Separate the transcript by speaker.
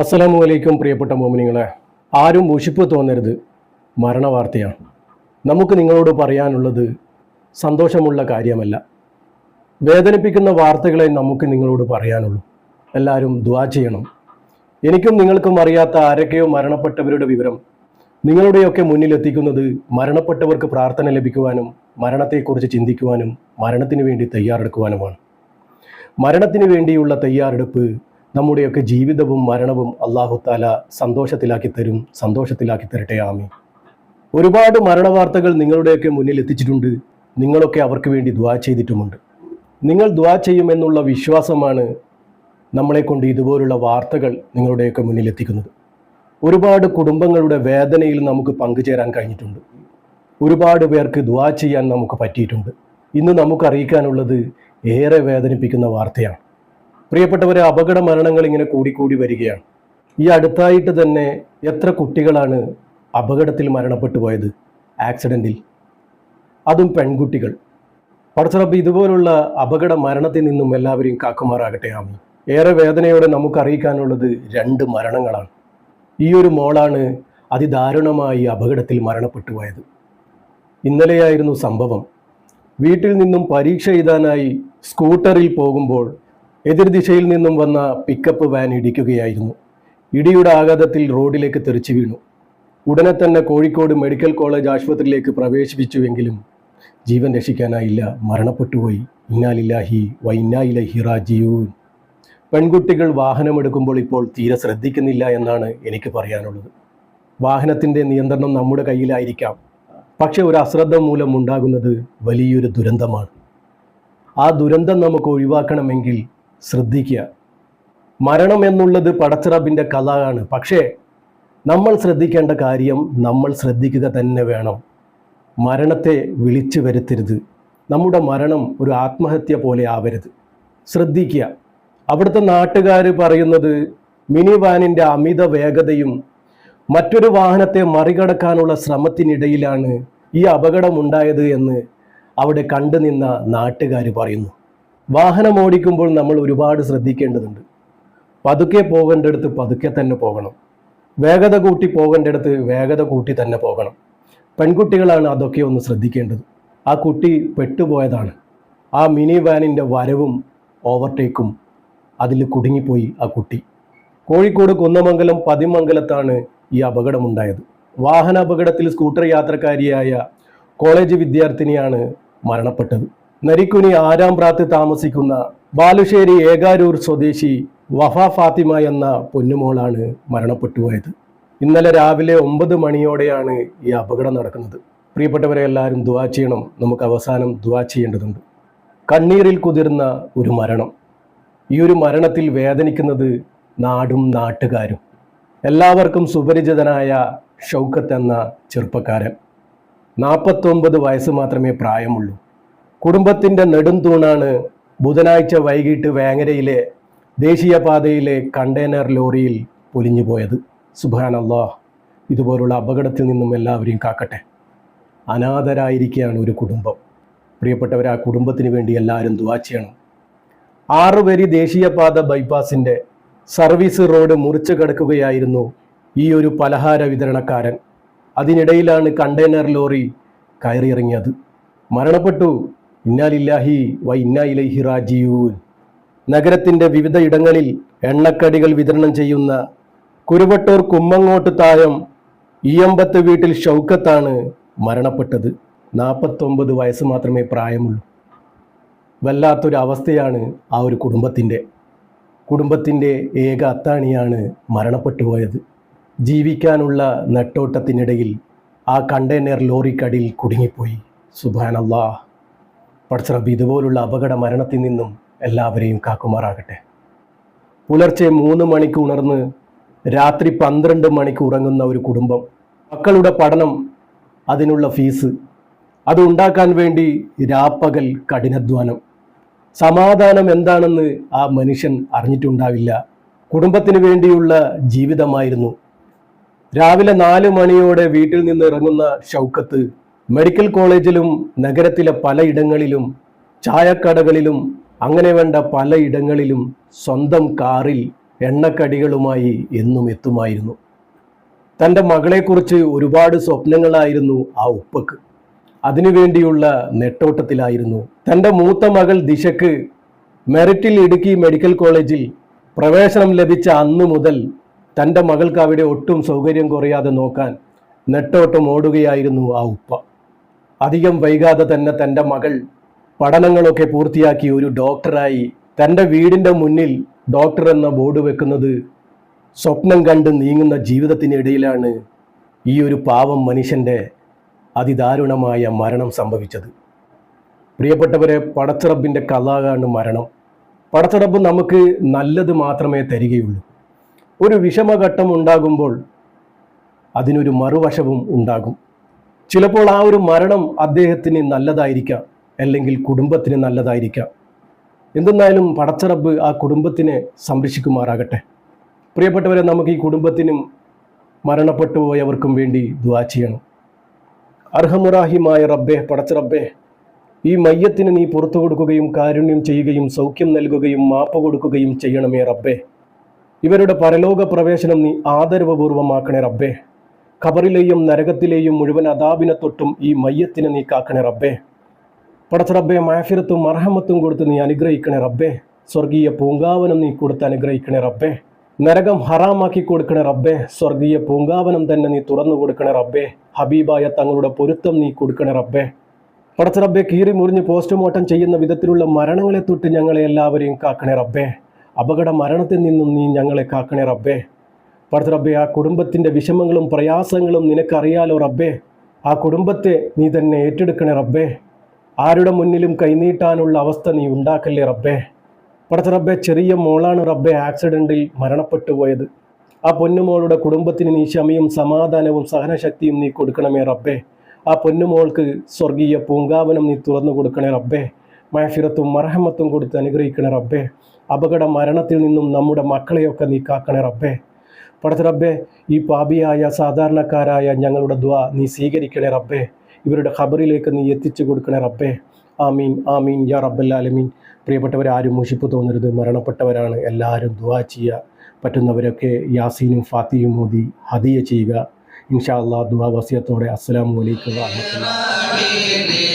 Speaker 1: അസ്സലാമു അലൈക്കും പ്രിയപ്പെട്ട മോമിനിങ്ങളെ. ആരും മുഷിപ്പ് തോന്നരുത്, മരണവാർത്തയാണ്. നമുക്ക് നിങ്ങളോട് പറയാനുള്ളത് സന്തോഷമുള്ള കാര്യമല്ല, വേദനിപ്പിക്കുന്ന വാർത്തകളെ നമുക്ക് നിങ്ങളോട് പറയാനുള്ളൂ. എല്ലാവരും ദുആ ചെയ്യണം. എനിക്കും നിങ്ങൾക്കും അറിയാത്ത ആരൊക്കെയോ മരണപ്പെട്ടവരുടെ വിവരം നിങ്ങളുടെയൊക്കെ മുന്നിലെത്തിക്കുന്നത് മരണപ്പെട്ടവർക്ക് പ്രാർത്ഥന ലഭിക്കുവാനും മരണത്തെക്കുറിച്ച് ചിന്തിക്കുവാനും മരണത്തിന് വേണ്ടി തയ്യാറെടുക്കുവാനുമാണ്. മരണത്തിന് വേണ്ടിയുള്ള തയ്യാറെടുപ്പ് നമ്മുടെയൊക്കെ ജീവിതവും മരണവും അല്ലാഹു തആല സന്തോഷത്തിലാക്കി തരട്ടെ. ആമീൻ. ഒരുപാട് മരണവാർത്തകൾ നിങ്ങളുടെയൊക്കെ മുന്നിൽ എത്തിച്ചിട്ടുണ്ട്. നിങ്ങളൊക്കെ അവർക്ക് വേണ്ടി ദുആ ചെയ്തിട്ടുമുണ്ട്. നിങ്ങൾ ദുആ ചെയ്യുമെന്നുള്ള വിശ്വാസമാണ് നമ്മളെ കൊണ്ട് ഇതുപോലുള്ള വാർത്തകൾ നിങ്ങളുടെയൊക്കെ മുന്നിൽ എത്തിക്കുന്നത്. ഒരുപാട് കുടുംബങ്ങളുടെ വേദനയിൽ നമുക്ക് പങ്കുചേരാൻ കഴിഞ്ഞിട്ടുണ്ട്. ഒരുപാട് പേർക്ക് ദുആ ചെയ്യാൻ നമുക്ക് പറ്റിയിട്ടുണ്ട്. ഇന്ന് നമുക്ക് അറിയിക്കാനുള്ളത് ഏറെ വേദനിപ്പിക്കുന്ന വാർത്തയാണ്. പ്രിയപ്പെട്ടവരെ, അപകട മരണങ്ങൾ ഇങ്ങനെ കൂടിക്കൂടി വരികയാണ്. ഈ അടുത്തായിട്ട് തന്നെ എത്ര കുട്ടികളാണ് അപകടത്തിൽ മരണപ്പെട്ടു പോയത്, ആക്സിഡൻറ്റിൽ, അതും പെൺകുട്ടികൾ. പടച്ചറബ് ഇതുപോലുള്ള അപകട മരണത്തിൽ നിന്നും എല്ലാവരെയും കാക്കുമാറാകട്ടെ. ആമീൻ. ഏറെ വേദനയോടെ നമുക്ക് അറിയിക്കാനുള്ളത് 2 മരണങ്ങളാണ്. ഈ ഒരു മോളാണ് അതിദാരുണമായി അപകടത്തിൽ മരണപ്പെട്ടു പോയത്. ഇന്നലെയായിരുന്നു സംഭവം. വീട്ടിൽ നിന്നും പരീക്ഷ എഴുതാനായി സ്കൂട്ടറിൽ പോകുമ്പോൾ എതിർദിശയിൽ നിന്നും വന്ന പിക്കപ്പ് വാൻ ഇടിക്കുകയായിരുന്നു. ഇടിയുടെ ആഘാതത്തിൽ റോഡിലേക്ക് തെറിച്ചു വീണു. ഉടനെ തന്നെ കോഴിക്കോട് മെഡിക്കൽ കോളേജ് ആശുപത്രിയിലേക്ക് പ്രവേശിപ്പിച്ചുവെങ്കിലും ജീവൻ രക്ഷിക്കാനായില്ല, മരണപ്പെട്ടുപോയി. ഇന്നാലില്ലാഹി വ ഇന്നാ ഇലൈഹി റാജിഊൻ. പെൺകുട്ടികൾ വാഹനമെടുക്കുമ്പോൾ ഇപ്പോൾ തീരെ ശ്രദ്ധിക്കുന്നില്ല എന്നാണ് എനിക്ക് പറയാനുള്ളത്. വാഹനത്തിൻ്റെ നിയന്ത്രണം നമ്മുടെ കയ്യിലായിരിക്കാം, പക്ഷെ ഒരു അശ്രദ്ധ മൂലം ഉണ്ടാകുന്നത് വലിയൊരു ദുരന്തമാണ്. ആ ദുരന്തം നമുക്ക് ഒഴിവാക്കണമെങ്കിൽ ശ്രദ്ധിക്കുക. മരണം എന്നുള്ളത് പടച്ചിറബിൻ്റെ കഥയാണ്. പക്ഷേ നമ്മൾ ശ്രദ്ധിക്കേണ്ട കാര്യം നമ്മൾ ശ്രദ്ധിക്കുക തന്നെ വേണം. മരണത്തെ വിളിച്ചു വരുത്തരുത്. നമ്മുടെ മരണം ഒരു ആത്മഹത്യ പോലെ ആവരുത്. ശ്രദ്ധിക്കുക. അവിടുത്തെ നാട്ടുകാർ പറയുന്നത് മിനി വാനിൻ്റെ അമിത വേഗതയും മറ്റൊരു വാഹനത്തെ മറികടക്കാനുള്ള ശ്രമത്തിനിടയിലാണ് ഈ അപകടമുണ്ടായത് എന്ന് അവിടെ കണ്ടുനിന്ന നാട്ടുകാർ പറയുന്നു. വാഹനം ഓടിക്കുമ്പോൾ നമ്മൾ ഒരുപാട് ശ്രദ്ധിക്കേണ്ടതുണ്ട്. പതുക്കെ പോകേണ്ടടുത്ത് പതുക്കെ തന്നെ പോകണം. വേഗത കൂട്ടി പോകേണ്ടടുത്ത് വേഗത കൂട്ടി തന്നെ പോകണം. പെൺകുട്ടികളാണ് അതൊക്കെ ഒന്ന് ശ്രദ്ധിക്കേണ്ടത്. ആ കുട്ടി പെട്ടുപോയതാണ്. ആ മിനി വാനിൻ്റെ വരവും ഓവർടേക്കും അതിൽ കുടുങ്ങിപ്പോയി ആ കുട്ടി. കോഴിക്കോട് കുന്നമംഗലം പതിമംഗലത്താണ് ഈ അപകടമുണ്ടായത്. വാഹന അപകടത്തിൽ സ്കൂട്ടർ യാത്രക്കാരിയായ കോളേജ് വിദ്യാർത്ഥിനിയാണ് മരണപ്പെട്ടത്. നരിക്കുനി ആരാംപ്രാത്ത് താമസിക്കുന്ന ബാലുശ്ശേരി ഏകാരൂർ സ്വദേശി വഫ ഫാത്തിമ എന്ന പൊന്നുമോളാണ് മരണപ്പെട്ടുപോയത്. ഇന്നലെ രാവിലെ 9 മണിയോടെയാണ് ഈ അപകടം നടക്കുന്നത്. പ്രിയപ്പെട്ടവരെ, എല്ലാവരും ദുആ ചെയ്യണം. നമുക്ക് അവസാനം ദുആ ചെയ്യേണ്ടതുണ്ട്. കണ്ണീരിൽ കുതിർന്ന ഒരു മരണം. ഈ ഒരു മരണത്തിൽ വേദനിക്കുന്നത് നാടും നാട്ടുകാരും. എല്ലാവർക്കും സുപരിചിതനായ ഷൗക്കത്ത് എന്ന ചെറുപ്പക്കാരൻ. 49 വയസ്സ് മാത്രമേ പ്രായമുള്ളൂ. കുടുംബത്തിൻ്റെ നെടുംതൂണാണ്. ബുധനാഴ്ച വൈകിട്ട് വേങ്ങരയിലെ ദേശീയപാതയിലെ കണ്ടെയ്നർ ലോറിയിൽ പൊലിഞ്ഞു പോയത്. സുബ്ഹാനല്ലാഹ്. ഇതുപോലുള്ള അപകടത്തിൽ നിന്നും എല്ലാവരെയും കാക്കട്ടെ. അനാഥരായിരിക്കുകയാണ് ഒരു കുടുംബം. പ്രിയപ്പെട്ടവർ, ആ കുടുംബത്തിന് വേണ്ടി എല്ലാവരും ദുആ ചെയ്യണം. 6 വരി ദേശീയപാത ബൈപ്പാസിൻ്റെ സർവീസ് റോഡ് മുറിച്ചു കടക്കുകയായിരുന്നു ഈ ഒരു പലഹാര വിതരണക്കാരൻ. അതിനിടയിലാണ് കണ്ടെയ്നർ ലോറി കയറിയിറങ്ങിയത്. മരണപ്പെട്ടു. ഇന്നാലില്ലാഹി വ ഇന്നാ ഇലൈഹി റാജിഊൻ. നഗരത്തിൻ്റെ വിവിധ ഇടങ്ങളിൽ എണ്ണക്കടികൾ വിതരണം ചെയ്യുന്ന കുരുവട്ടൂർ കുമ്മങ്ങോട്ട് താഴം ഈയമ്പത്ത് വീട്ടിൽ ഷൗക്കത്താണ് മരണപ്പെട്ടത്. 49 വയസ്സ് മാത്രമേ പ്രായമുള്ളൂ. വല്ലാത്തൊരു അവസ്ഥയാണ് ആ ഒരു കുടുംബത്തിൻ്റെ ഏക അത്താണിയാണ് മരണപ്പെട്ടു പോയത്. ജീവിക്കാനുള്ള നെട്ടോട്ടത്തിനിടയിൽ ആ കണ്ടെയ്നർ ലോറിക്കടിയിൽ കുടുങ്ങിപ്പോയി. സുബ്ഹാനല്ലാഹ്. പടച്ചറബ് ഇതുപോലുള്ള അപകട മരണത്തിൽ നിന്നും എല്ലാവരെയും കാക്കുമാറാകട്ടെ. പുലർച്ചെ 3 മണിക്ക് ഉണർന്ന് രാത്രി 12 മണിക്ക് ഉറങ്ങുന്ന ഒരു കുടുംബം. മക്കളുടെ പഠനം, അതിനുള്ള ഫീസ്, അത് ഉണ്ടാക്കാൻ വേണ്ടി രാപ്പകൽ കഠിനാധ്വാനം. സമാധാനം എന്താണെന്ന് ആ മനുഷ്യൻ അറിഞ്ഞിട്ടുണ്ടാവില്ല. കുടുംബത്തിന് വേണ്ടിയുള്ള ജീവിതമായിരുന്നു. രാവിലെ 4 മണിയോടെ വീട്ടിൽ നിന്ന് ഇറങ്ങുന്ന ഷൗക്കത്ത് മെഡിക്കൽ കോളേജിലും നഗരത്തിലെ പലയിടങ്ങളിലും ചായക്കടകളിലും അങ്ങനെ വേണ്ട പലയിടങ്ങളിലും സ്വന്തം കാറിൽ എണ്ണക്കടികളുമായി എന്നും എത്തുമായിരുന്നു. തൻ്റെ മകളെക്കുറിച്ച് ഒരുപാട് സ്വപ്നങ്ങളായിരുന്നു ആ ഉപ്പക്ക്. അതിനുവേണ്ടിയുള്ള നെട്ടോട്ടത്തിലായിരുന്നു. തൻ്റെ മൂത്ത മകൾ ദിശക്ക് മെറിറ്റിൽ ഇടുക്കി മെഡിക്കൽ കോളേജിൽ പ്രവേശനം ലഭിച്ച അന്നു മുതൽ തൻ്റെ മകൾക്ക് അവിടെ ഒട്ടും സൗകര്യം കുറയാതെ നോക്കാൻ നെട്ടോട്ടം ഓടുകയായിരുന്നു ആ ഉപ്പ. അധികം വൈകാതെ തന്നെ തൻ്റെ മകൾ പഠനങ്ങളൊക്കെ പൂർത്തിയാക്കി ഒരു ഡോക്ടറായി തൻ്റെ വീടിൻ്റെ മുന്നിൽ ഡോക്ടർ എന്ന ബോർഡ് വെക്കുന്നത് സ്വപ്നം കണ്ട് നീങ്ങുന്ന ജീവിതത്തിനിടയിലാണ് ഈ ഒരു പാവം മനുഷ്യൻ്റെ അതിദാരുണമായ മരണം സംഭവിച്ചത്. പ്രിയപ്പെട്ടവരെ, പടച്ചറബിൻ്റെ കലാകാണ് മരണം. പടച്ചറബ് നമുക്ക് നല്ലത് മാത്രമേ തരികയുള്ളൂ. ഒരു വിഷമഘട്ടം ഉണ്ടാകുമ്പോൾ അതിനൊരു മറുവശവും ഉണ്ടാകും. ചിലപ്പോൾ ആ ഒരു മരണം അദ്ദേഹത്തിന് നല്ലതായിരിക്കാം, അല്ലെങ്കിൽ കുടുംബത്തിന് നല്ലതായിരിക്കാം. എന്തെന്നാലും പടച്ചറബ് ആ കുടുംബത്തിനെ സംരക്ഷിക്കുമാറാകട്ടെ. പ്രിയപ്പെട്ടവരെ, നമുക്ക് ഈ കുടുംബത്തിനും മരണപ്പെട്ടു പോയവർക്കും വേണ്ടി ദുആ ചെയ്യണം. അർഹമുറാഹിമായ റബ്ബേ, പടച്ചറബ്ബേ, ഈ മയ്യത്തിന് നീ പുറത്തു കൊടുക്കുകയും കാരുണ്യം ചെയ്യുകയും സൗഖ്യം നൽകുകയും മാപ്പ് കൊടുക്കുകയും ചെയ്യണമേ റബ്ബേ. ഇവരുടെ പരലോക പ്രവേശനം നീ ആദരവപൂർവമാക്കണേ റബ്ബേ. ഖബറിലെയും നരകത്തിലെയും മുഴുവൻ അദാബിനെ തൊട്ടും ഈ മയ്യത്തിനെ നീ കാക്കണേ റബ്ബേ. പടച്ചറബ്ബേ, മഅഫിറത്തും മർഹമത്തും കൊടുത്ത് നീ അനുഗ്രഹിക്കണേ റബ്ബേ. സ്വർഗീയ പൂങ്കാവനം നീ കൊടുത്ത് അനുഗ്രഹിക്കണേ റബ്ബേ. നരകം ഹറാമാക്കി കൊടുക്കണേ റബ്ബേ. സ്വർഗീയ പൂങ്കാവനം തന്നെ നീ തുറന്നു കൊടുക്കണേ റബ്ബേ. ഹബീബായ തങ്ങളുടെ പൊരുത്തം നീ കൊടുക്കണേ റബ്ബേ. പടച്ചറബ്ബേ, കീറി മുറിഞ്ഞ് പോസ്റ്റ്മോർട്ടം ചെയ്യുന്ന വിധത്തിലുള്ള മരണങ്ങളെ തൊട്ട് ഞങ്ങളെ എല്ലാവരെയും കാക്കണേ റബ്ബേ. അപകട മരണത്തിൽ നിന്നും നീ ഞങ്ങളെ കാക്കണേ റബ്ബേ. പടച്ചറബ്ബേ, ആ കുടുംബത്തിൻ്റെ വിഷമങ്ങളും പ്രയാസങ്ങളും നിനക്കറിയാലോ റബ്ബേ. ആ കുടുംബത്തെ നീ തന്നെ ഏറ്റെടുക്കണേ റബ്ബേ. ആരുടെ മുന്നിലും കൈനീട്ടാനുള്ള അവസ്ഥ നീ ഉണ്ടാക്കല്ലേ റബ്ബേ. പടച്ചറബ്ബേ, ചെറിയ മോളാണ് റബ്ബേ ആക്സിഡൻറ്റിൽ മരണപ്പെട്ടു പോയത്. ആ പൊന്നുമോളുടെ കുടുംബത്തിന് നീ ക്ഷമയും സമാധാനവും സഹനശക്തിയും നീ കൊടുക്കണമേ റബ്ബേ. ആ പൊന്നുമോൾക്ക് സ്വർഗീയ പൂങ്കാവനം നീ തുറന്നു കൊടുക്കണേ റബ്ബേ. മഅഫിറത്തും മർഹമത്തും കൊടുത്ത് അനുഗ്രഹിക്കണേ റബ്ബേ. അപകട മരണത്തിൽ നിന്നും നമ്മുടെ മക്കളെയൊക്കെ നീ കാക്കണേ റബ്ബേ. പടച്ചറബ്ബേ, ഈ പാപിയായ സാധാരണക്കാരായ ഞങ്ങളുടെ ദുആ നീ സ്വീകരിക്കണേ റബ്ബേ. ഇവരുടെ ഖബറിലേക്ക് നീ എത്തിച്ചു കൊടുക്കണേ റബ്ബേ. ആമീൻ ആമീൻ യാ റബ്ബൽ ആലമീൻ. പ്രിയപ്പെട്ടവരാരും മുഷിപ്പ് തോന്നരുത്, മരണപ്പെട്ടവരാണ്. എല്ലാവരും ദുആ ചെയ്യുക. പറ്റുന്നവരൊക്കെ യാസീനും ഫാത്തിയും ഓതി ഹദിയ ചെയ്യുക. ഇൻഷാ അല്ലാഹ് ദുആ വസിയത്തോടെ. അസ്സലാമു അലൈക്കും വറഹ്മത്തുള്ളാഹി.